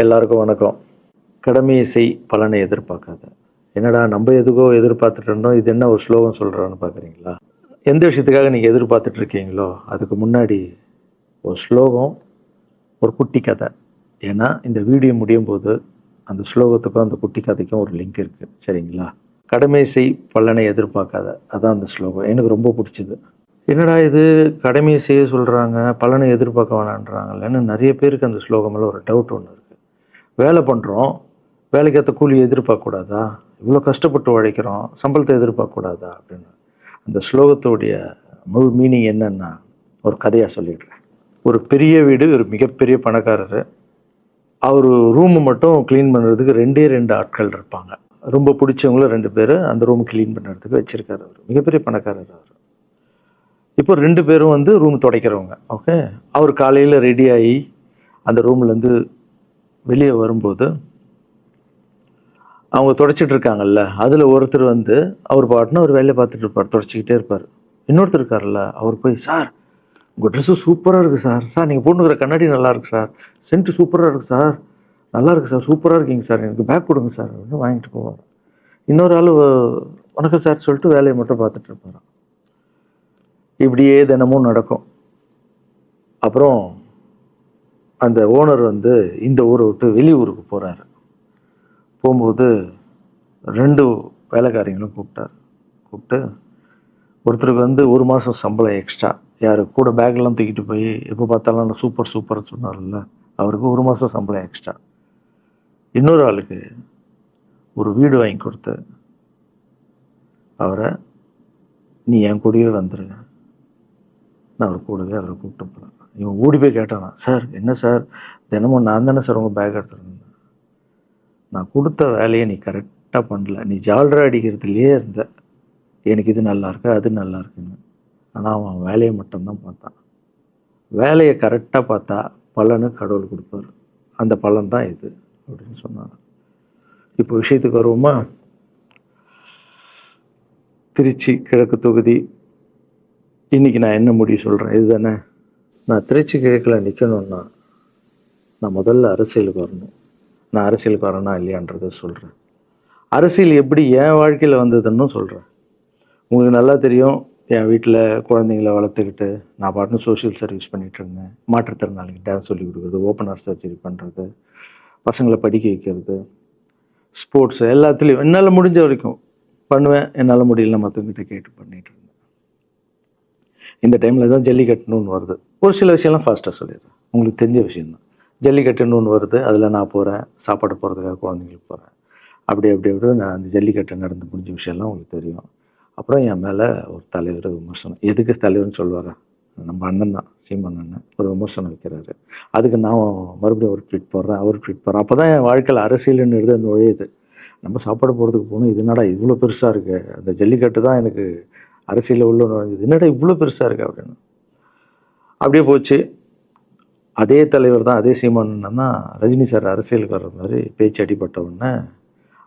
எல்லாருக்கும் வணக்கம். கடமையை செய் பலனை எதிர்பார்க்காத. என்னடா நம்ம எதுக்கோ எதிர்பார்த்துட்டு இருந்தோம், இது என்ன ஒரு ஸ்லோகம் சொல்கிறான்னு பார்க்குறீங்களா? எந்த விஷயத்துக்காக நீங்கள் எதிர்பார்த்துட்டு இருக்கீங்களோ அதுக்கு முன்னாடி ஒரு ஸ்லோகம், ஒரு குட்டி கதை. ஏன்னா இந்த வீடியோ முடியும் போது அந்த ஸ்லோகத்துக்கும் அந்த குட்டி கதைக்கும் ஒரு லிங்க் இருக்குது, சரிங்களா? கடமை செய் பலனை எதிர்பார்க்காத, அதான் அந்த ஸ்லோகம். எனக்கு ரொம்ப பிடிச்சிது. என்னடா இது, கடமையை செய்ய சொல்கிறாங்க, பலனை எதிர்பார்க்க வேணான்றாங்கல்லன்னு நிறைய பேருக்கு அந்த ஸ்லோகமில் ஒரு டவுட் ஒன்று இருக்குது. வேலை பண்ணுறோம், வேலைக்கேற்ற கூலி எதிர்பார்க்கக்கூடாதா? இவ்வளோ கஷ்டப்பட்டு உழைக்கிறோம், சம்பளத்தை எதிர்பார்க்கக்கூடாதா அப்படின்னு. அந்த ஸ்லோகத்துடைய முழு மீனிங் என்னன்னா ஒரு கதையாக சொல்லிடுறேன். ஒரு பெரிய வீடு, ஒரு மிகப்பெரிய பணக்காரர். அவர் ரூமு மட்டும் க்ளீன் பண்ணுறதுக்கு ரெண்டு ஆட்கள் இருப்பாங்க. ரொம்ப பிடிச்சவங்களும் 2 பேர் அந்த ரூம் க்ளீன் பண்ணுறதுக்கு வச்சுருக்காரு. அவர் மிகப்பெரிய பணக்காரர். அவர் இப்போ 2 பேரும் வந்து ரூம் துடைக்கிறவங்க. ஓகே, அவர் காலையில் ரெடி ஆகி அந்த ரூம்லேருந்து வெளியே வரும்போது அவங்க துடைச்சிட்டு இருக்காங்கல்ல, அதில் ஒருத்தர் வந்து அவர் பாட்டுன்னு ஒரு வேலையை பார்த்துட்டு இருப்பார், துடைச்சிக்கிட்டே இருப்பார். இன்னொருத்தர் இருக்கார்ல, அவர் போய், சார் உங்கள் ட்ரெஸ்ஸு சூப்பராக இருக்குது சார், சார் நீங்கள் போட்டுக்கிற கண்ணாடி நல்லா இருக்குது சார், சென்ட்டு சூப்பராக இருக்குது சார், நல்லா இருக்குது சார், சூப்பராக இருக்கீங்க சார், எனக்கு பேக் கொடுங்க சார் அப்படின்னு வாங்கிட்டு போவார். இன்னொரு ஆள் வணக்கம் சார் சொல்லிட்டு வேலையை மட்டும் பார்த்துட்டு இருப்பார். இப்படியே தினமும் நடக்கும். அப்புறம் அந்த ஓனர் வந்து இந்த ஊரை விட்டு வெளியூருக்கு போகிறாரு. போகும்போது 2 வேலைக்காரங்களும் கூப்பிட்டு ஒருத்தருக்கு வந்து 1 மாதம் சம்பளம் எக்ஸ்ட்ரா, யார் கூட பேக்லாம் தூக்கிட்டு போய் எப்போ பார்த்தாலும் சூப்பர் சொன்னார்ல, அவருக்கு 1 மாதம் சம்பளம் எக்ஸ்ட்ரா. இன்னொரு ஆளுக்கு ஒரு வீடு வாங்கி கொடுத்து அவரை, நீ என் கூடவே வந்துருங்க, நான் அவர் கூடவே அவரை கூப்பிட்டு போகிறேன். இவன் ஓடி போய் கேட்டானா, சார் என்ன சார் தினமும் நான் தானே சார் உங்கள் பேக் எடுத்துருந்தேன், நான் கொடுத்த வேலையை நீ கரெக்டாக பண்ணல, நீ ஜால்ரா அடிக்கிறதுலையே இருந்த, எனக்கு இது நல்லா இருக்கு அது நல்லா இருக்குன்னு. ஆனால் அவன் வேலையை மட்டும்தான் பார்த்தான். வேலையை கரெக்டாக பார்த்தா பலனு கடவுள் கொடுப்பார், அந்த பலன் தான் இது அப்படின்னு சொன்னான். இப்போ விஷயத்துக்கு வருவோமா? திருச்சி கிழக்கு தொகுதி. இன்றைக்கி நான் என்ன முடிவு சொல்கிறேன் இதுதானே. நான் திருச்சி கிழக்கில் நிற்கணுன்னா நான் முதல்ல அரசியலுக்கு வரணும். நான் அரசியலுக்கு வரேனா இல்லையான்றதை சொல்கிறேன். அரசியல் எப்படி என் வாழ்க்கையில் வந்ததுன்னு சொல்கிறேன். உங்களுக்கு நல்லா தெரியும், என் வீட்டில் குழந்தைங்கள வளர்த்துக்கிட்டு நான் பாட்டுன்னு சோஷியல் சர்வீஸ் பண்ணிகிட்டு இருந்தேன். மாற்றுத்திறனாளிக்கு டான்ஸ் சொல்லி கொடுக்குறது, ஓப்பனர் சர்ஜரி பண்ணுறது, பசங்களை படிக்க வைக்கிறது, ஸ்போர்ட்ஸு, எல்லாத்துலேயும் என்னால் முடிஞ்ச வரைக்கும் பண்ணுவேன். என்னால் முடியல மற்றவங்கிட்ட கேட்டு பண்ணிகிட்டு இருந்தேன். இந்த டைமில் தான் ஜல்லிக்கட்டுன்னு ஒன்று வருது. ஒரு சில விஷயம்லாம் ஃபாஸ்ட்டாக சொல்லிடுறேன், உங்களுக்கு தெரிஞ்ச விஷயந்தான். ஜல்லிக்கட்டுன்னு ஒன்று வருது, அதில் நான் போகிறேன், சாப்பாடு போகிறதுக்காக குழந்தைங்களுக்கு போகிறேன். அப்படி நான் அந்த ஜல்லிக்கட்டு நடந்து முடிஞ்ச விஷயம்லாம் உங்களுக்கு தெரியும். அப்புறம் என் மேலே ஒரு தலைவர் விமர்சனம், எதுக்கு தலைவர்னு சொல்லுவாரா, நம்ம அண்ணன் தான், சீமான் அண்ணன் ஒரு விமர்சனம் வைக்கிறாரு. அதுக்கு நான் மறுபடியும் ஒரு ட்வீட் போடுறேன், அவர் ட்வீட் போடுறேன். அப்போ தான் என் வாழ்க்கையில் அரசியல்னு அந்த நுழையுது. நம்ம சாப்பாடு போகிறதுக்கு போகணும், இது என்னடா இவ்வளோ பெருசாக இருக்குது, அந்த ஜல்லிக்கட்டு தான் எனக்கு அரசியலில் உள்ள நுழைஞ்சது, என்னடா இவ்வளோ பெருசாக இருக்குது அப்படின்னு. அப்படியே போச்சு. அதே தலைவர் தான், அதே சீமான் அண்ணன் தான் ரஜினி சார் அரசியலுக்கு வர்ற மாதிரி பேச்சு அடிபட்ட உடனே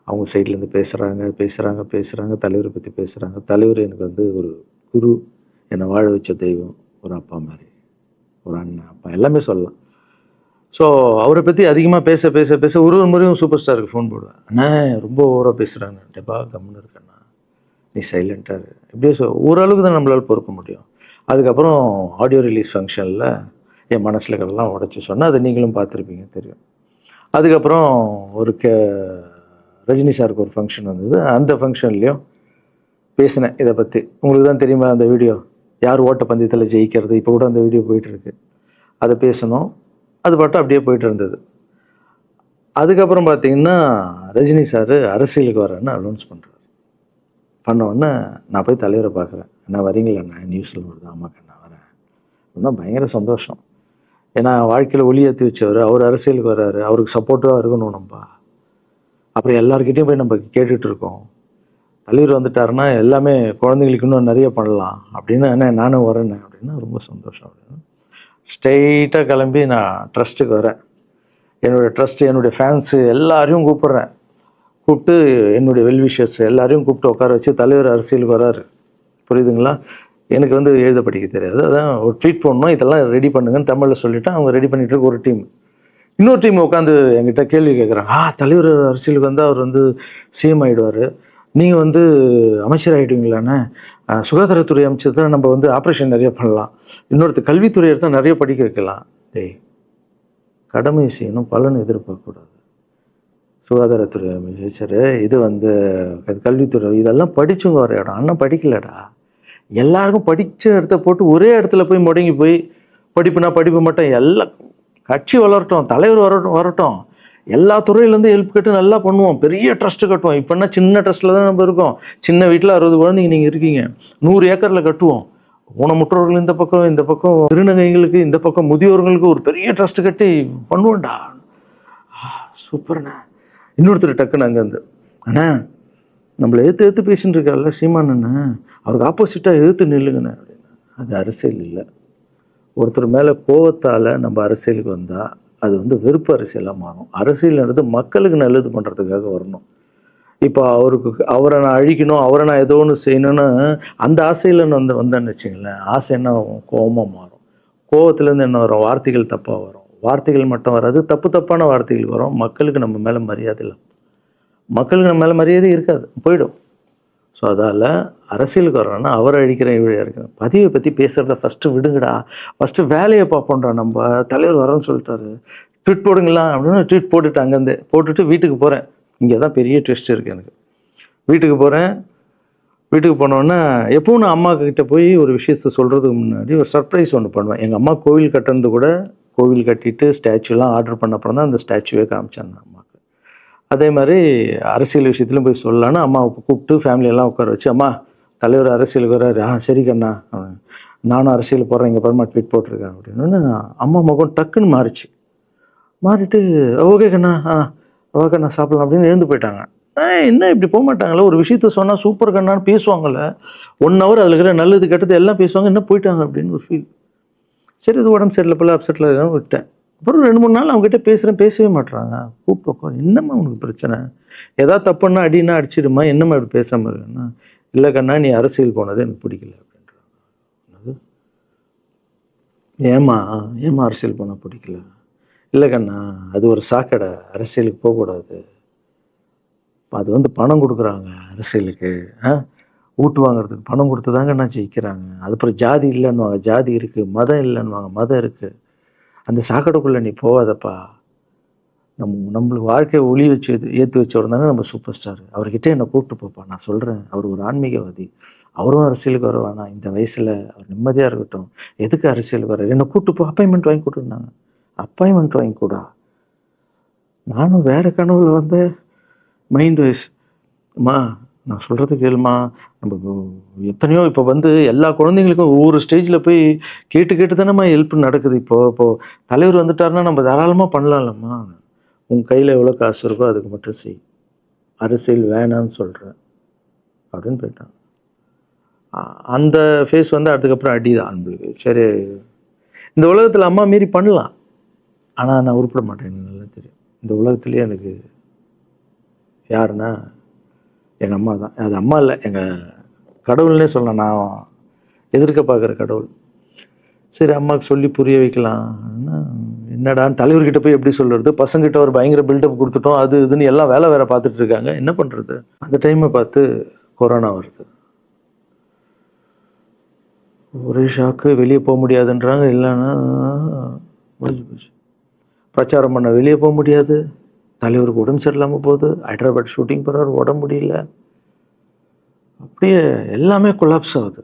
அவங்க சைட்லேருந்து பேசுகிறாங்க, தலைவரை பற்றி பேசுகிறாங்க. தலைவர் எனக்கு வந்து ஒரு குரு, என்னை வாழ வச்ச தெய்வம், ஒரு அப்பா மாதிரி, ஒரு அண்ணன், அப்பா எல்லாமே சொல்லலாம். ஸோ அவரை பற்றி அதிகமாக பேச ஒரு முறையும் சூப்பர் ஸ்டாருக்கு ஃபோன் போடுவேன், அண்ணா ரொம்ப ஓவராக பேசுகிறாங்க, டெபா கம்முன்னு இருக்கண்ணா, நீ சைலண்ட்டாக இப்படியே ஓரளவுக்கு தான் நம்மளால் பொறுக்க முடியும். அதுக்கப்புறம் ஆடியோ ரிலீஸ் ஃபங்க்ஷனில் என் மனசில் இருக்கிறதெல்லாம் உடச்சி சொன்னேன், அதை நீங்களும் பார்த்துருப்பீங்க, தெரியும். அதுக்கப்புறம் ஒரு ரஜினி சாருக்கு ஒரு ஃபங்க்ஷன் வந்தது, அந்த ஃபங்க்ஷன்லேயும் பேசினேன் இதை பற்றி. உங்களுக்கு தான் தெரியுமா அந்த வீடியோ, யார் ஓட்ட பந்தயத்தில் ஜெயிக்கிறது, இப்போ கூட அந்த வீடியோ போயிட்டுருக்கு. அதை பேசணும், அது பாட்டும் அப்படியே போயிட்டு இருந்தது. அதுக்கப்புறம் பார்த்தீங்கன்னா ரஜினி சார் அரசியலுக்கு வரேன்னு அனௌன்ஸ் பண்ணுறாரு. பண்ணோடனே நான் போய் தலைவரை பார்க்குறேன், என்ன வரீங்களா, நான் நியூஸில் வருது, ஆமாக்கா நான் வரேன். இன்னும் பயங்கர சந்தோஷம். ஏன்னா வாழ்க்கையில் ஒளி ஏற்றி வச்சவர், அவர் அரசியலுக்கு வர்றாரு, அவருக்கு சப்போர்ட்டிவாக இருக்கணும் நம்ம. அப்புறம் எல்லாருக்கிட்டையும் போய் நம்ம கேட்டுட்டு இருக்கோம், தலைவர் வந்துட்டாருன்னா எல்லாமே குழந்தைங்களுக்கு இன்னும் நிறைய பண்ணலாம் அப்படின்னு, என்ன நானும் வரேன்னு அப்படின்னா ரொம்ப சந்தோஷம் அப்படின்னு ஸ்ட்ரெயிட்டாக கிளம்பி நான் ட்ரஸ்ட்டுக்கு வரேன். என்னுடைய ட்ரஸ்ட்டு, என்னுடைய ஃபேன்ஸு எல்லாரையும் கூப்பிட்டு என்னுடைய வெல்விஷர்ஸ் எல்லாரையும் கூப்பிட்டு உட்கார வச்சு, தலைவர் அரசியலுக்கு வராரு, புரியுதுங்களா? எனக்கு வந்து எழுத படிக்க தெரியாது, அதான் ஒரு ட்வீட் பண்ணணும், இதெல்லாம் ரெடி பண்ணுங்கன்னு தமிழில் சொல்லிவிட்டு அவங்க ரெடி பண்ணிட்டு இருக்க ஒரு டீம். இன்னொரு டீம் உட்காந்து என்கிட்ட கேள்வி கேட்குறாங்க, தலைவர் அரசியலுக்கு வந்து அவர் வந்து சிஎம் ஆகிடுவார், நீங்கள் வந்து அமைச்சர் ஆகிடுவீங்களாண்ணே, சுகாதாரத்துறை அமைச்சர் தான் நம்ம வந்து ஆப்ரேஷன் நிறைய பண்ணலாம், இன்னொருத்தர் கல்வித்துறை எடுத்தால் நிறைய படிக்க வைக்கலாம். டேய், கடமை செய்யணும், பலன் எதிர்பார்க்கக்கூடாது. சுகாதாரத்துறை அமைச்சர், இது வந்து கல்வித்துறை, இதெல்லாம் படிச்சுங்க வர இடம். அண்ணன் படிக்கலடா. எல்லாருக்கும் படித்த இடத்த போட்டு ஒரே இடத்துல போய் முடங்கி போய் படிப்புனா படிப்பு மட்டும், எல்லாம் கட்சி வளரட்டும், தலைவர் வரட்டும், எல்லா துறையிலேருந்து ஹெல்ப் கேட்டு நல்லா பண்ணுவோம், பெரிய ட்ரஸ்ட்டு கட்டுவோம். இப்போன்னா சின்ன ட்ரஸ்ட்டில் தான் நம்ம இருக்கோம். சின்ன வீட்டில் 60 குழந்தைங்க நீங்கள் இருக்கீங்க, 100 ஏக்கரில் கட்டுவோம். ஊனமுற்றோர்கள் இந்த பக்கம் திருநங்கைகளுக்கு, இந்த பக்கம் முதியோர்களுக்கு ஒரு பெரிய ட்ரஸ்ட்டு கட்டி பண்ணுவோம்டா. சூப்பர்ண்ணா. இன்னொருத்தர் டக்குன்னு அங்கேருந்து, அண்ணா நம்மளை எதிர்த்து பேசின்னு இருக்கார்ல சீமான் அண்ணா, அவருக்கு ஆப்போசிட்டாக எதிர்த்து நில்லுங்கண்ணே அப்படின்னா. அது அரசியல் இல்லை. ஒருத்தர் மேலே கோவத்தால் நம்ம அரசியலுக்கு வந்தால் அது வந்து வெறுப்பு அரசியலாக மாறும். அரசியல்ன்றது மக்களுக்கு நல்லது பண்ணுறதுக்காக வரணும். இப்போ அவரை நான் அழிக்கணும், அவரை நான் ஏதோ ஒன்று செய்யணும்னு அந்த ஆசையில் வந்தேன்னு வச்சுங்களேன், ஆசை என்ன ஆகும், கோபமாக மாறும். கோபத்துலேருந்து என்ன வரும், வார்த்தைகள் தப்பாக வரும். வார்த்தைகள் மட்டும் வராது, தப்பான வார்த்தைகள் வரும். மக்களுக்கு நம்ம மேலே மரியாதை இல்லை, மக்களுக்கு நம்ம மேலே மரியாதை இருக்காது, போயிடும். ஸோ அதால் அரசியலுக்கு வரணும்னா அவரை அழிக்கிறேன் இவழியாக இருக்கிறேன், பதிவை பற்றி பேசுகிறத ஃபஸ்ட்டு விடுங்கடா, ஃபஸ்ட்டு வேலையை பார்ப்போம்டா. நம்ம தலைவர் வரேன்னு சொல்லிட்டாரு, ட்வீட் போடுங்களா அப்படின்னு ட்வீட் போட்டுட்டு அங்கேருந்து போட்டுட்டு வீட்டுக்கு போகிறேன். இங்கே தான் பெரிய ட்விஸ்ட் இருக்குது எனக்கு. வீட்டுக்கு போகிறேன். வீட்டுக்கு போனோன்னா எப்பவும் நான் அம்மா கிட்ட போய் ஒரு விஷயத்த சொல்கிறதுக்கு முன்னாடி ஒரு சர்ப்ரைஸ் ஒன்று பண்ணுவேன். எங்கள் அம்மா கோவில் கட்டுறது கூட, கோவில் கட்டிட்டு ஸ்டாச்சுலாம் ஆர்டர் பண்ண அப்புறம் தான் அந்த ஸ்டாச்சுவே காமிச்சாங்க அம்மாவுக்கு. அதே மாதிரி அரசியல் விஷயத்துலையும் போய் சொல்லலான்னு அம்மாவை கூப்பிட்டு ஃபேமிலியெல்லாம் உட்கார வச்சு, அம்மா தலைவர் அரசியலுக்கு வர்றாரு, சரி கண்ணா, நானும் அரசியல் போடுறேன், இங்கே பரமா ட்வீட் போட்டிருக்கேன் அப்படின்னு. அம்மா முகம் டக்குன்னு மாறிச்சு. மாறிட்டு ஓகே கண்ணா, ஓகே கண்ணா சாப்பிடலாம் அப்படின்னு எழுந்து போயிட்டாங்க. என்ன இப்படி போக மாட்டாங்களே, ஒரு விஷயத்த சொன்னால் சூப்பர் கண்ணான்னு பேசுவாங்கள்ல, 1 hour அதில் இருக்கிற நல்லது கெட்டது எல்லாம் பேசுவாங்க, என்ன போயிட்டாங்க அப்படின்னு ஒரு ஃபீல். சரி, இது உடம்பு சரியில்லை போல, அப்செட்டில் இருக்கான்னு விட்டேன். அப்புறம் 2-3 நாள் அவங்ககிட்ட பேசவே மாட்டுறாங்க. கூப்பிட்டு, என்னம்மா உனக்கு பிரச்சனை, ஏதாவது தப்புன்னா அடின்னா அடிச்சிடுமா, என்னம்மா இப்படி பேசாமல் இருக்குன்னா, இல்லை கண்ணா நீ அரசியல் போனது எனக்கு பிடிக்கல அப்படின்றாங்க. ஏமா அரசியல் போனால் பிடிக்கல? இல்லை கண்ணா, அது ஒரு சாக்கடை, அரசியலுக்கு போகக்கூடாது, அது வந்து பணம் கொடுக்குறாங்க அரசியலுக்கு, ஊட்டு வாங்குறதுக்கு பணம் கொடுத்து தாங்க நான் ஜெயிக்கிறாங்க. அதுக்கப்புறம் ஜாதி இல்லைன்னுவாங்க, ஜாதி இருக்குது, மதம் இல்லைன்னுவாங்க, மதம் இருக்குது, அந்த சாக்கடைக்குள்ளே நீ போகாதப்பா. நம்மளுக்கு வாழ்க்கையை ஒளி வச்சு ஏற்றி வச்சவர் தானே நம்ம சூப்பர் ஸ்டார், அவர்கிட்ட என்னை கூப்பிட்டு போப்பா, நான் சொல்கிறேன், அவர் ஒரு ஆன்மீகவாதி, அவரும் அரசியலுக்கு வருவானா, இந்த வயசில் அவர் நிம்மதியாக இருக்கட்டும், எதுக்கு அரசியலுக்கு வர்றாரு, என்னை கூப்பிட்டு போ, அப்பாயின்மெண்ட் வாங்கி கொடுத்துருந்தாங்க. அப்பாயின்மெண்ட் வாங்கி கூட நானும் வேறு கனவுல வந்து மைண்ட் வைஸ், அம்மா நான் சொல்கிறது கேளுமா, நம்ம எத்தனையோ இப்போ வந்து எல்லா குழந்தைங்களுக்கும் ஒவ்வொரு ஸ்டேஜில் போய் கேட்டு தானேம்மா ஹெல்ப் நடக்குது. இப்போது தலைவர் வந்துட்டாருன்னா நம்ம தாராளமாக பண்ணலாம்லம்மா, உன் கையில் எவ்வளோ காசு இருக்கோ அதுக்கு மட்டும் செய், அரசியல் வேணான்னு சொல்கிறேன் அப்படின்னு போயிட்டான். அந்த ஃபேஸ் வந்து அதுக்கப்புறம் அடிதான் நம்மளுக்கு. சரி, இந்த உலகத்தில் அம்மா மீறி பண்ணலாம், ஆனால் நான் உருப்பிட மாட்டேன், எனக்கு நல்லா தெரியும். இந்த உலகத்துலேயே எனக்கு யாருன்னா எங்கள் அம்மா தான். அது அம்மா இல்லை, எங்கள் கடவுள்னே சொல்லலாம், நான் எதிர்க்க பார்க்குற கடவுள். சரி, அம்மாவுக்கு சொல்லி புரிய வைக்கலாம், என்னடான்னு தலைவர்கிட்ட போய் எப்படி சொல்கிறது, பசங்கிட்ட ஒரு பயங்கர பில்டப் கொடுத்துட்டோம், அது இதுன்னு எல்லாம் வேலை பார்த்துட்டு இருக்காங்க, என்ன பண்ணுறது. அந்த டைமை பார்த்து கொரோனா வருது. ஒரே ஷாக்கு, வெளியே போக முடியாதுன்றாங்க, இல்லைன்னா முடிஞ்சு போச்சு. பிரச்சாரம் பண்ண வெளியே போக முடியாது, தலைவருக்கு உடம்பு சரியில்லாமல் போகுது, ஹைதராபாத் ஷூட்டிங் போகிறாரு, உடம்பு முடியல, அப்படியே எல்லாமே கொலாப்ஸ் ஆகுது.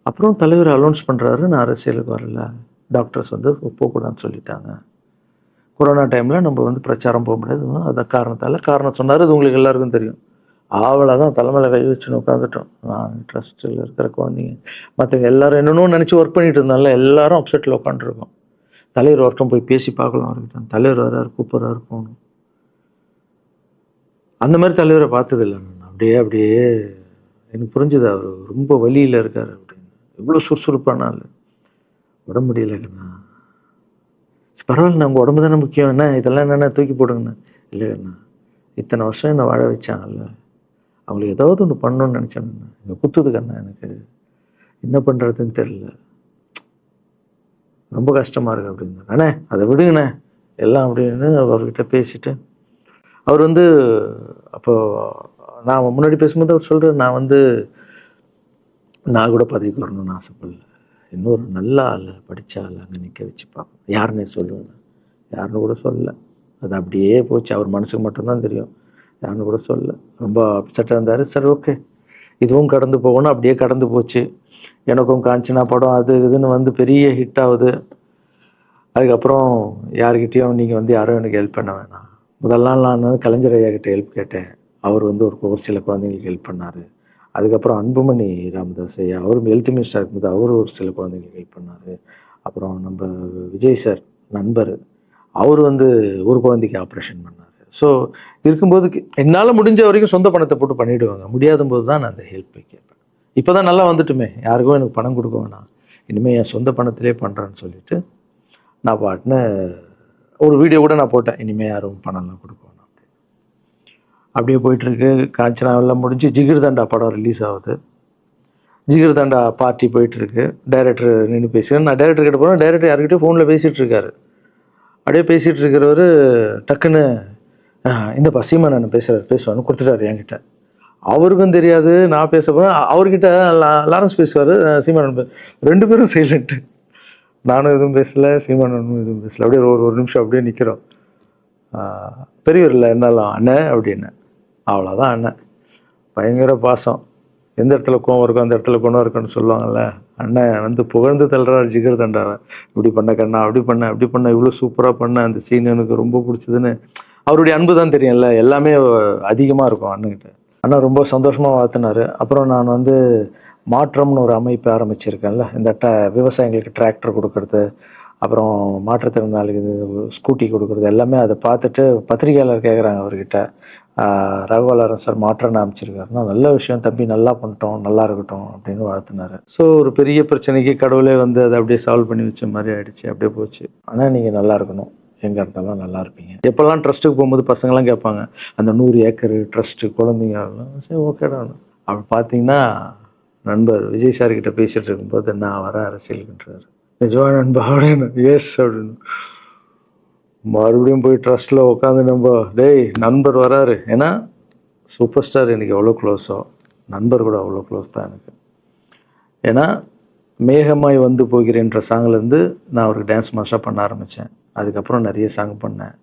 அப்புறம் தலைவர் அலௌன்ஸ் பண்ணுறாரு, நான் அரசியலுக்கு வரல, டாக்டர்ஸ் வந்து போகக்கூடாதுன்னு சொல்லிட்டாங்க, கொரோனா டைமில் நம்ம வந்து பிரச்சாரம் போக முடியாது, அந்த காரணம் சொன்னார், இது உங்களுக்கு எல்லாருக்கும் தெரியும். அவ்வளோதான், தலைமையில் கை வச்சுன்னு உட்காந்துட்டோம். நான் ட்ரஸ்ட்டில் இருக்கிற குழந்தைங்க மற்றவங்க எல்லோரும் என்னென்னோ நினச்சி ஒர்க் பண்ணிட்டு இருந்தால எல்லாரும் அப்செட்டில் உட்காந்துருக்கோம். தலைவர் ஒருத்தம் போய் பேசி பார்க்கலாம் அவர்கிட்ட, தலைவர் வர்றாரு, கூப்பிட்றாரு, போகணும். அந்த மாதிரி தலைவரை பார்த்ததில்லை நான். அப்படியே எனக்கு புரிஞ்சுது, அவர் ரொம்ப வலியில் இருக்கார் அப்படின்னு. எவ்வளோ சுறுசுறுப்பானால உடம்பு முடியலைங்கண்ணா. பரவாயில்ல, உங்கள் உடம்பு தானே முக்கியம், என்ன இதெல்லாம் என்னென்ன தூக்கி போடுங்கண்ணா. இல்லைங்கண்ணா, இத்தனை வருஷம் என்னை வாழ வச்சாங்கல்ல, அவங்களுக்கு ஏதாவது ஒன்று பண்ணணும்னு நினச்சாங்கண்ணா, இங்கே குத்துதுக்கண்ணா, எனக்கு என்ன பண்ணுறதுன்னு தெரியல, ரொம்ப கஷ்டமாக இருக்குது அப்படின்னா. அண்ணே அதை விடுங்கண்ணே, எல்லாம் அப்படின்னு அவர்கிட்ட பேசிட்டு அவர் வந்து அப்போ நான் முன்னாடி பேசும்போது அவர் சொல்கிறார், நான் கூட பதவிக்கு வரணும்னு ஆசைப்படல, இன்னொரு நல்ல ஆள் படித்த ஆள் அங்கே நிற்க வச்சு பார்ப்போம். யாருன்னே சொல்லுவேன், யாருன்னு கூட சொல்லலை. அது அப்படியே போச்சு. அவர் மனசுக்கு மட்டும்தான் தெரியும், யாருன்னு கூட சொல்லலை. ரொம்ப அப்செட்டாக இருந்தார். சரி ஓகே, இதுவும் கடந்து போகணும். அப்படியே கடந்து போச்சு. எனக்கும் காஞ்சனா படம் அது இதுன்னு பெரிய ஹிட் ஆகுது. அதுக்கப்புறம் யார்கிட்டையும் நீங்கள் யாரும் எனக்கு ஹெல்ப் பண்ண வேணாம். முதல் நாள் நான் கலைஞர் ஐயா கிட்ட ஹெல்ப் கேட்டேன். அவர் ஒரு சில குழந்தைங்களுக்கு ஹெல்ப் பண்ணார். அதுக்கப்புறம் அன்புமணி ராமதாஸ் ஐயா, அவரும் ஹெல்த் மினிஸ்டர் இருக்கும்போது அவர் ஒரு சில குழந்தைங்களுக்கு ஹெல்ப் பண்ணார். அப்புறம் நம்ம விஜய் சார் நண்பர், அவர் ஒரு குழந்தைக்கு ஆப்ரேஷன் பண்ணார். ஸோ இருக்கும்போது என்னால் முடிஞ்ச வரைக்கும் சொந்த பணத்தை போட்டு பண்ணிவிடுவாங்க. முடியாத போது தான் நான் அந்த ஹெல்ப்பை கேட்பேன். இப்போ தான் நல்லா வந்துட்டுமே, யாருக்கும் எனக்கு பணம் கொடுக்க வேணாம், இனிமேல் என் சொந்த பணத்திலே பண்ணுறேன்னு சொல்லிட்டு நான் பாட்டுன்னு ஒரு வீடியோ கூட நான் போட்டேன், இனிமேல் யாரும் பணம்லாம் கொடுக்க வேணாம். அப்படியே போயிட்டுருக்கு. காஞ்சனா எல்லாம் முடிஞ்சு ஜிகிர் தண்டா படம் ரிலீஸ் ஆகுது. ஜிகிர் தண்டா பார்ட்டி போயிட்டுருக்கு. டைரக்டர் நின்று பேசுகிறேன். நான் டைரக்டர் கிட்ட போகிறேன். டைரக்டர் யார்கிட்டயோ ஃபோனில் பேசிகிட்டு இருக்காரு. அப்படியே பேசிகிட்டு இருக்கிறவர் டக்குன்னு இந்தப்பா சீமானன் பேசுவான்னு கொடுத்துட்டாரு என்கிட்ட. அவருக்கும் தெரியாது நான் பேச போகிறேன். அவர்கிட்ட லாரன்ஸ் பேசுவார், சீமானன் ரெண்டு பேரும் சைலண்ட்டு. நானும் எதுவும் பேசலை, சீமானனும் எதுவும் பேசலை. அப்படியே ஒரு நிமிஷம் அப்படியே நிற்கிறோம். பெரியவர் இல்லை என்னாலும் அண்ணன் அப்படின்னு, அவ்வளோதான் அண்ணன். பயங்கர பாசம். எந்த இடத்துல கோவம் இருக்கும் அந்த இடத்துல குணம் இருக்குன்னு சொல்லுவாங்கள்ல. அண்ணன் புகழ்ந்து தள்ளுறாரு ஜிகர் தண்டாவை. இப்படி பண்ண கண்ணா, அப்படி பண்ண இவ்வளோ சூப்பராக பண்ண, அந்த சீன் எனக்கு ரொம்ப பிடிச்சதுன்னு. அவருடைய அன்பு தான் தெரியும்ல, எல்லாமே அதிகமாக இருக்கும் அண்ணன்கிட்ட. அண்ணா ரொம்ப சந்தோஷமாக வாழ்த்தினார். அப்புறம் நான் மாற்றம்னு ஒரு அமைப்பு ஆரம்பிச்சிருக்கேன்ல, இந்த விவசாயிகளுக்கு டிராக்டர் கொடுக்கறது, அப்புறம் மாற்றுத்திறனாளிக்கு ஸ்கூட்டி கொடுக்குறது, எல்லாமே அதை பார்த்துட்டு பத்திரிகையாளர் கேட்குறாங்க அவர்கிட்ட, ரகுவலரன் சார் மாற்றம்னு அமைச்சிருக்காருன்னா, நல்ல விஷயம் தம்பி, நல்லா பண்ணிட்டோம், நல்லா இருக்கட்டும் அப்படின்னு வாழ்த்தினார். ஸோ ஒரு பெரிய பிரச்சனைக்கு கடவுளே அதை அப்படியே சால்வ் பண்ணி வச்ச மாதிரி ஆயிடுச்சு. அப்படியே போச்சு. ஆனால் நீங்கள் நல்லா இருக்கணும், எங்கே இருந்தாலும் நல்லா இருப்பீங்க. எப்போல்லாம் ட்ரஸ்ட்டுக்கு போகும்போது பசங்களாம் கேட்பாங்க, அந்த 100 ஏக்கர் ட்ரஸ்ட்டு குழந்தைங்க, சரி ஓகேடா. அப்படி பார்த்தீங்கன்னா நண்பர் விஜய் சார்கிட்ட பேசிகிட்டு இருக்கும்போது நான் வர அரசியலுக்குன்றார். நிஜமா நண்பா அப்படின்னு, எஸ் அப்படின்னு. மறுபடியும் போய் ட்ரஸ்ட்டில் உட்காந்து டேய் நண்பர் வராரு. ஏன்னா சூப்பர் ஸ்டார் எனக்கு எவ்வளோ க்ளோஸோ, நண்பர் கூட அவ்வளோ க்ளோஸ் தான் எனக்கு. ஏன்னா மேகமாய் போகிறேன்ற சாங்லேருந்து நான் அவருக்கு டான்ஸ் மாஸ்டராக பண்ண ஆரம்பித்தேன். அதுக்கப்புறம் நிறைய சாங் பண்ணேன்,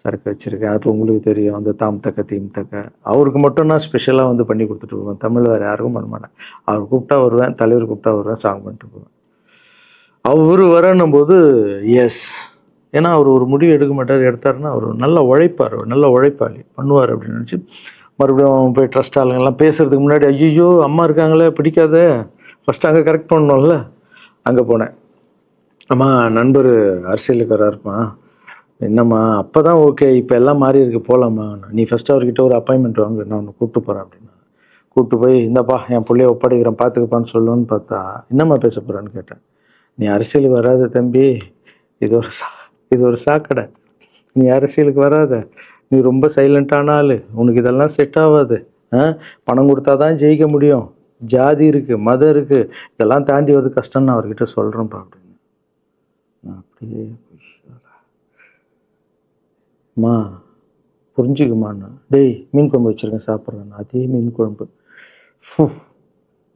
சரக்கு வச்சுருக்கேன். அப்போ உங்களுக்கு தெரியும், அந்த தாம் தக்க தீம் தக்க அவருக்கு மட்டும் நான் ஸ்பெஷலாக பண்ணி கொடுத்துட்டு போவேன். தமிழ் வேறு யாருக்கும் பண்ண மாட்டேன். அவர் கூப்பிட்டா வருவேன், தலைவர் கூப்பிட்டா வருவேன், சாங் பண்ணிட்டு போவேன். அவர் வரணும் போது எஸ், ஏன்னா அவர் ஒரு முடிவு எடுக்க மாட்டார், எடுத்தாருன்னா அவர் நல்ல உழைப்பார், நல்ல உழைப்பாளி, பண்ணுவார் அப்படின்னு நினச்சி மறுபடியும் போய் ட்ரஸ்ட் ஆளுங்கெல்லாம் பேசுகிறதுக்கு முன்னாடி, ஐயோ அம்மா இருக்காங்களே பிடிக்காத, ஃபஸ்ட்டு அங்கே கரெக்ட் பண்ணணும்ல. அங்கே போனேன். அம்மா நண்பர் அரசியலுக்கு வராருப்பா, என்னம்மா அப்போ தான் ஓகே, இப்போ எல்லாம் மாறி இருக்கு, போகலாமா, நீ ஃபஸ்ட்டு அவர்கிட்ட ஒரு அப்பாயின்மெண்ட் வாங்க, நான் உன்னை கூப்பிட்டு போகிறேன் அப்படின்னா. கூப்பிட்டு போய் இந்தப்பா என் பிள்ளைய ஒப்படைக்கிறேன் பார்த்துக்கப்பான்னு சொல்லுன்னு பார்த்தா, என்னம்மா பேச போகிறான்னு கேட்டேன். நீ அரசியலுக்கு வராத தம்பி, இது ஒரு சாக்கடை, நீ அரசியலுக்கு வராத, நீ ரொம்ப சைலண்டான ஆள், உனக்கு இதெல்லாம் செட் ஆகாது, பணம் கொடுத்தா தான் ஜெயிக்க முடியும், ஜாதி இருக்குது, மதம் இருக்குது, இதெல்லாம் தாண்டி வருது கஷ்டம்னு நான் அவர்கிட்ட சொல்கிறேன்ப்பா அப்படின்னு. நான் அப்படியே மா புரிஞ்சுக்குமாண்ணா, டேய் மீன் குழம்பு வச்சுருக்கேன் சாப்பிட்றேன், அதே மீன் குழம்பு.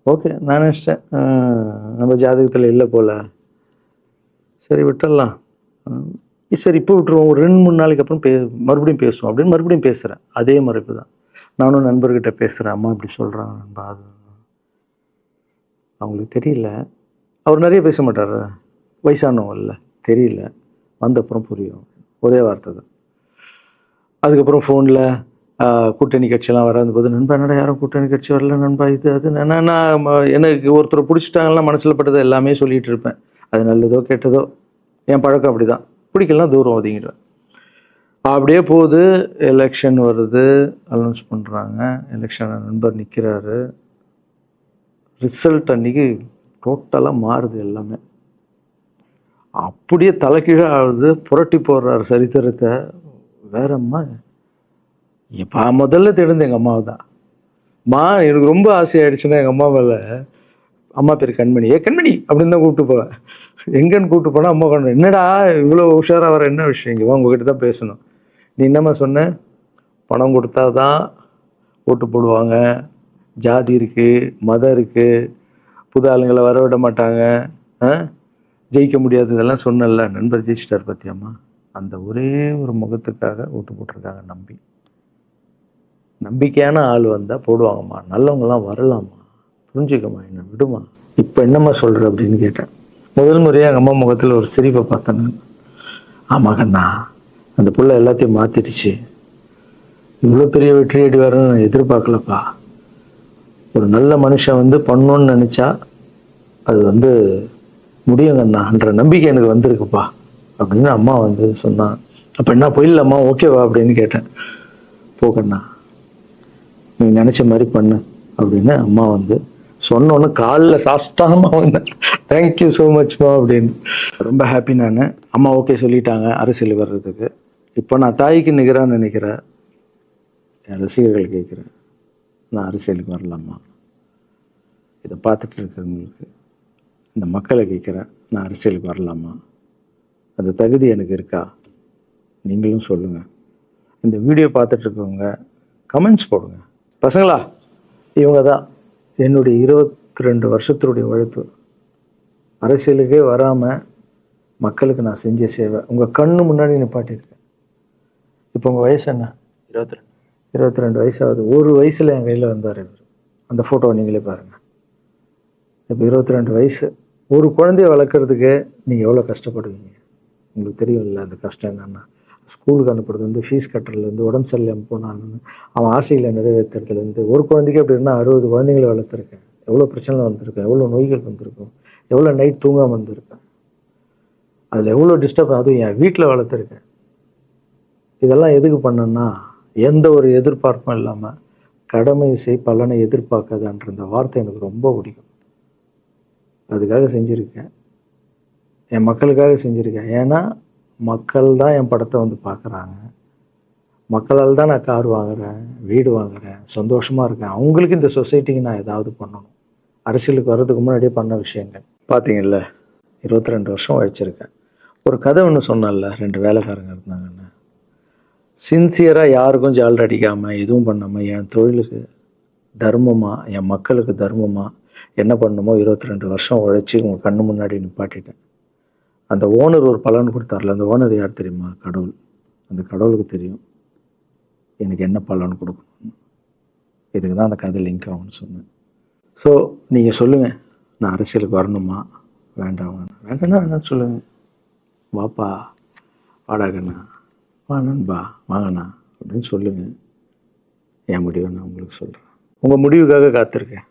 ஓகே நான் நினச்சிட்டேன் நம்ம ஜாதகத்தில் இல்லை போல், சரி விட்டுடலாம், சரி இப்போ விட்டுருவோம், ஒரு 2-3 நாளைக்கு அப்புறம் மறுபடியும் பேசுவோம் அப்படின்னு மறுபடியும் பேசுகிறேன். அதே மறுப்பு தான். நானும் நண்பர்கிட்ட பேசுகிறேன், அம்மா இப்படி சொல்கிறாங்க நண்பா, அது அவங்களுக்கு தெரியல, அவர் நிறைய பேச மாட்டார், வயசானவங்க இல்லை, தெரியல, வந்தப்புறம் புரியும், ஒரே வார்த்தை தான். அதுக்கப்புறம் ஃபோனில் கூட்டணி கட்சியெல்லாம் வராது நண்பா, என்னடா யாரும் கூட்டணி கட்சி வரல நண்பா, இது அது நான் எனக்கு ஒருத்தரை பிடிச்சிட்டாங்கன்னா மனசில் பட்டதை எல்லாமே சொல்லிகிட்டு இருப்பேன். அது நல்லதோ கெட்டதோ, என் பழக்கம் அப்படி தான், பிடிக்கலாம் தூரம் ஒதுங்கிடுவேன். அப்படியே போகுது. எலெக்ஷன் வருது, அனௌன்ஸ் பண்ணுறாங்க, எலெக்ஷன் நண்பர் நிற்கிறாரு. ரிசல்ட் அன்றைக்கி டோட்டலாக மாறுது எல்லாமே, அப்படியே தலைக்கீழாக ஆகுது, புரட்டி போடுறாரு சரித்திரத்தை. வேற அம்மா இப்போ முதல்ல தெரிந்து எங்கள் அம்மாவை தான். எனக்கு ரொம்ப ஆசையாயிடுச்சுன்னா எங்கள் அம்மா மேலே அம்மா பேர் கண்மணி. கண்மணி அப்படின்னு தான் கூப்பிட்டு போவேன். எங்கன்னு கூப்பிட்டு போனால் அம்மா கொண்டு என்னடா இவ்வளோ உஷாராக வர என்ன விஷயம், இங்கே வா உங்ககிட்ட தான் பேசணும். நீ என்னம்மா சொன்ன, பணம் கொடுத்தா தான் ஓட்டு போடுவாங்க, ஜாதி இருக்குது, மதம் இருக்குது, புது ஆளுங்களை வர விட மாட்டாங்க, ஜெயிக்க முடியாது, இதெல்லாம் சொன்னல. நண்பர் ஜெயிச்சிட்டார் பார்த்தியாம்மா. அந்த ஒரே ஒரு முகத்துக்காக ஓட்டு போட்டிருக்காங்க. நம்பிக்கையான ஆள் வந்தால் போடுவாங்கம்மா, நல்லவங்களாம் வரலாமா, புரிஞ்சுக்கம்மா, என்ன விடுமா. இப்போ என்னம்மா சொல்கிற அப்படின்னு கேட்டேன். முதல் முறையாக எங்கள் அம்மா முகத்தில் ஒரு சிரிப்பை பார்த்தேன் நான். ஆமாம் கண்ணா, அந்த புள்ள எல்லாத்தையும் மாற்றிடுச்சு, இவ்வளோ பெரிய வெற்றி அடி வரணும்னு நான் எதிர்பார்க்கலப்பா. ஒரு நல்ல மனுஷன் வந்து பண்ணணும்னு நினச்சா அது முடியுங்கண்ணான்ற நம்பிக்கை எனக்கு வந்திருக்குப்பா அப்படின்னு அம்மா சொன்னான். அப்போ என்ன போயிடலாமா, ஓகேவா அப்படின்னு கேட்டேன். போகண்ணா, நீ நினச்ச மாதிரி பண்ணு அப்படின்னு அம்மா சொன்னோன்னு காலில் சாஸ்தாமா வந்தேன். தேங்க்யூ ஸோ மச்மா அப்படின்னு. ரொம்ப ஹாப்பி நான். அம்மா ஓகே சொல்லிட்டாங்க அரசியல் வர்றதுக்கு. இப்போ நான் தாய்க்கு நிகரான்னு நினைக்கிறேன். என் ரசிகர்கள் கேட்குறேன், நான் அரசியலுக்கு வரலாமா? இதை பார்த்துட்டு இருக்கிறவங்களுக்கு, இந்த மக்களை கேட்குறேன், நான் அரசியலுக்கு வரலாமா? அந்த தகுதி எனக்கு இருக்கா? நீங்களும் சொல்லுங்கள். இந்த வீடியோ பார்த்துட்டு இருக்கவங்க கமெண்ட்ஸ் போடுங்க. பசங்களா, இவங்க தான் என்னுடைய 22 வருஷத்தினுடைய உழைப்பு. அரசியலுக்கே வராமல் மக்களுக்கு நான் செஞ்ச சேவை உங்கள் கண்ணு முன்னாடி நிப்பாட்டியிருக்கேன். இப்போ உங்கள் வயசு என்ன? 22 வயசாகுது. ஒரு வயசில் என் கையில் வந்தார் இவர். அந்த ஃபோட்டோவை நீங்களே பாருங்கள். இப்போ 22 வயசு. ஒரு குழந்தைய வளர்க்குறதுக்கு நீங்கள் எவ்வளோ கஷ்டப்படுவீங்க உங்களுக்கு தெரியும்ல. அந்த கஷ்டம் என்னென்னா, ஸ்கூலுக்கு அனுப்புறது ஃபீஸ் கட்டுறதுலேருந்து, உடம்பு சரியில்லாமல் போனான்னு அவன் ஆசையில் நிறைவேற்றுறதுலேருந்து, ஒரு குழந்தைக்கு அப்படின்னா 60 குழந்தைங்களை வளர்த்துருக்கேன். எவ்வளோ பிரச்சனை வந்திருக்கேன், எவ்வளோ நோய்கள் வந்திருக்கும், எவ்வளோ நைட் தூங்காமல் வந்திருக்கேன், அதில் எவ்வளோ டிஸ்டர்ப், அதுவும் என் வீட்டில் வளர்த்துருக்கேன். இதெல்லாம் எதுக்கு பண்ணேன்னா, எந்த ஒரு எதிர்பார்ப்பும் இல்லாமல் கடமை செய் பலனை எதிர்பார்க்காதான்ற இந்த வார்த்தை எனக்கு ரொம்ப பிடிக்கும். அதுக்காக செஞ்சுருக்கேன், என் மக்களுக்காக செஞ்சுருக்கேன். ஏன்னா மக்கள் தான் என் படத்தை பார்க்குறாங்க. மக்களால் தான் நான் கார் வாங்குகிறேன், வீடு வாங்குகிறேன், சந்தோஷமாக இருக்கேன். அவங்களுக்கு இந்த சொசைட்டிக்கு நான் ஏதாவது பண்ணணும். அரசியலுக்கு வர்றதுக்கு முன்னாடியே பண்ண விஷயங்கள் பார்த்தீங்கல்ல. 22 வருஷம் உழைச்சிருக்கேன். ஒரு கதை ஒன்று சொன்னேன்ல, 2 வேலைக்காரங்க இருந்தாங்கன்னு. சின்சியராக யாருக்கும் ஜால்ரை அடிக்காமல் எதுவும் பண்ணாமல் என் தொழிலுக்கு தர்மமாக, என் மக்களுக்கு தர்மமாக என்ன பண்ணணுமோ 22 வருஷம் உழைச்சி உங்கள் கண்ணு முன்னாடி நிப்பாட்டிட்டேன். அந்த ஓனர் ஒரு பலன் கொடுத்தார்ல, அந்த ஓனர் யார் தெரியுமா? கடவுள். அந்த கடவுளுக்கு தெரியும் எனக்கு என்ன பலன் கொடுக்கணும். இதுக்கு தான் அந்த கதை லிங்க் ஆகும்னு சொன்னேன். ஸோ நீங்கள் சொல்லுங்கள், நான் அரசியலுக்கு வரணுமா வேண்டாம்? வேண்டாம்னா வேணான்னு சொல்லுங்கள். வாப்பா, வாடாகண்ணா, வா நண்பா, வாங்கண்ணா அப்படின்னு சொல்லுங்கள். என் முடிவை நான் உங்களுக்கு சொல்கிறேன். உங்கள் முடிவுக்காக காத்திருக்கேன்.